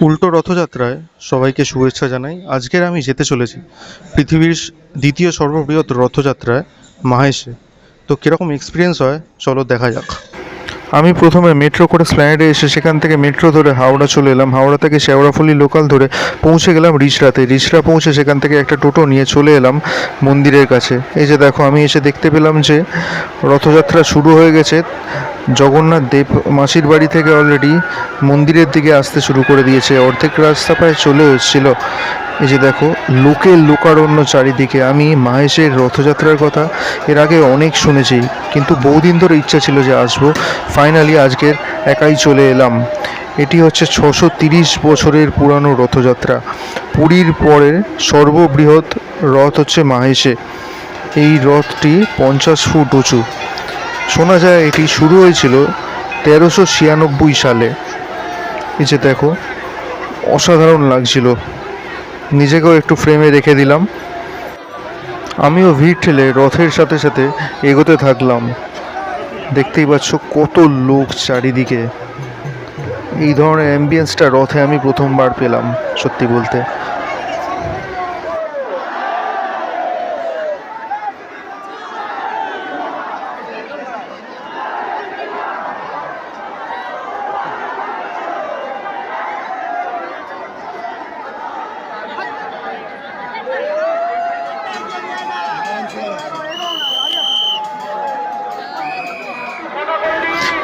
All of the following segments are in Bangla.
উল্টো রথযাত্রায় সবাইকে শুভেচ্ছা জানাই। আজকের আমি যেতে চলেছি পৃথিবীর দ্বিতীয় সর্ববৃহৎ রথযাত্রায় মাহেশে। তো কীরকম এক্সপিরিয়েন্স হয় চলো দেখা যাক। আমি প্রথমে মেট্রো করে স্প্ল্যানেডে এসে সেখান থেকে মেট্রো ধরে হাওড়া চলে এলাম। হাওড়া থেকে শেওড়াফুলি লোকাল ধরে পৌঁছে গেলাম রিষড়াতে। রিষড়া পৌঁছে সেখান থেকে একটা টোটো নিয়ে চলে এলাম মন্দিরের কাছে। এই যে দেখো, আমি এসে দেখতে পেলাম যে রথযাত্রা শুরু হয়ে গেছে। জগন্নাথ দেব মাসির বাড়ি থেকে অলরেডি মন্দিরের দিকে আসতে শুরু করে দিয়েছে, অর্ধেক রাস্তা প্রায় চলে এসেছিল। এই যে দেখো, লোকের লোকারণ্য চারিদিকে। আমি মাহেশের রথযাত্রার কথা এর আগে অনেক শুনেছি, কিন্তু বহুদিন ধরে ইচ্ছা ছিল যে আসবো। ফাইনালি আজকের একাই চলে এলাম। এটি হচ্ছে 630 বছরের পুরানো রথযাত্রা। পুরীর পরে সর্ববৃহৎ রথ হচ্ছে মাহেশে। এই রথটি 50 ফুট উঁচু। শোনা যায় এটি শুরু হয়েছিল 1396 সালে। এই যে দেখো, অসাধারণ লাগছিল। নিজেকেও একটু ফ্রেমে রেখে দিলাম। আমিও ভিড় ঠেলে রথের সাথে সাথে এগোতে থাকলাম। দেখতেই পাচ্ছ কত লোক চারিদিকে। এই ধরনের অ্যাম্বিয়েন্সটা রথে আমি প্রথমবার পেলাম সত্যি বলতে।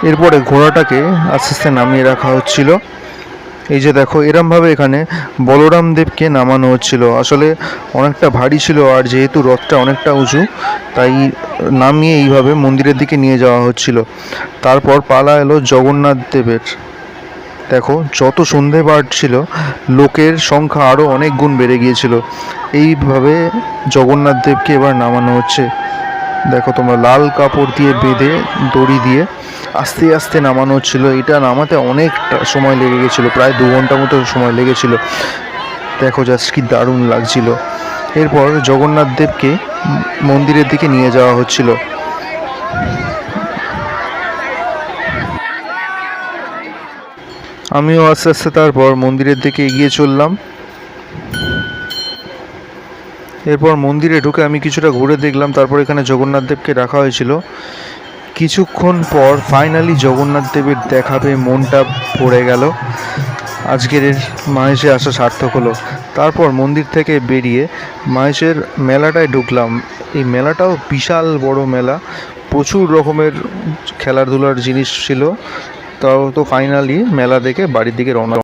এরপরে ঘোড়াটাকে আস্তে আস্তে নামিয়ে রাখা হচ্ছিল। এই যে দেখো, এরমভাবে এখানে বলরাম দেবকে নামানো হচ্ছিল। আসলে অনেকটা ভারী ছিল, আর যেহেতু রথটা অনেকটা উঁচু, তাই নামিয়ে এইভাবে মন্দিরের দিকে নিয়ে যাওয়া হচ্ছিল। তারপর পালা এলো জগন্নাথ দেবের। দেখো, যত সন্ধে বাড়ছিল লোকের সংখ্যা আরও অনেক গুণ বেড়ে গিয়েছিল। এইভাবে জগন্নাথ দেবকে এবার নামানো হচ্ছে। দেখো তোমরা, লাল কাপড় দিয়ে বেঁধে দড়ি দিয়ে আস্তে আস্তে নামানো হচ্ছিল। এটা নামাতে অনেকটা সময় লেগে গেছিলো, প্রায় 2 ঘন্টা মতো সময় লেগেছিল। দেখো জাস্ট কি দারুণ লাগছিল। এরপর জগন্নাথ দেবকে মন্দিরের দিকে নিয়ে যাওয়া হচ্ছিল। আমিও আস্তে আস্তে তারপর মন্দিরের দিকে এগিয়ে চললাম। এরপর মন্দিরে ঢুকে আমি কিছুটা ঘুরে দেখলাম। তারপর এখানে জগন্নাথ দেবকে রাখা হয়েছিল। কিছুক্ষণ পর ফাইনালি জগন্নাথ দেবের দেখা পেয়ে মনটা ভরে গেল। আজকের মাহেশে আসা সার্থক হলো। তারপর মন্দির থেকে বেরিয়ে মাহেশের মেলাটায় ঢুকলাম। এই মেলাটাও বিশাল বড় মেলা, প্রচুর রকমের খেলাধুলার জিনিস ছিল। তাও তো ফাইনালি মেলা দেখে বাড়ির দিকে রওনা।